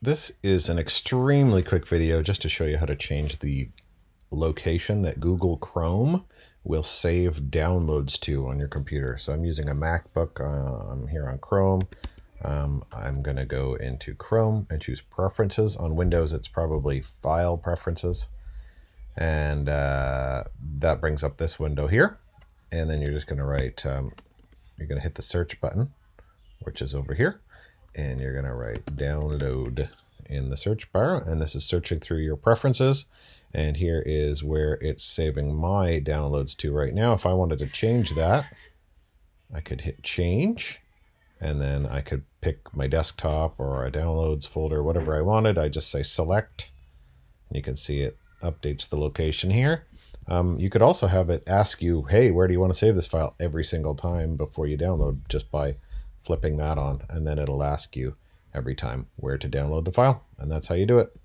This is an extremely quick video just to show you how to change the location that Google Chrome will save downloads to on your computer. So I'm using a MacBook. I'm here on Chrome. I'm going to go into Chrome and choose Preferences. On Windows, it's probably File Preferences. And that brings up this window here. And then you're just going to write, you're going to hit the search button, which is over here. And you're going to write download in the search bar, and this is searching through your preferences, and here is where it's saving my downloads to right now. If I wanted to change that, I could hit change, and then I could pick my desktop or a downloads folder, whatever I wanted. I just say select, and you can see it updates the location here. You could also have it ask you, hey, where do you want to save this file every single time before you download, just by flipping that on, and then it'll ask you every time where to download the file, and that's how you do it.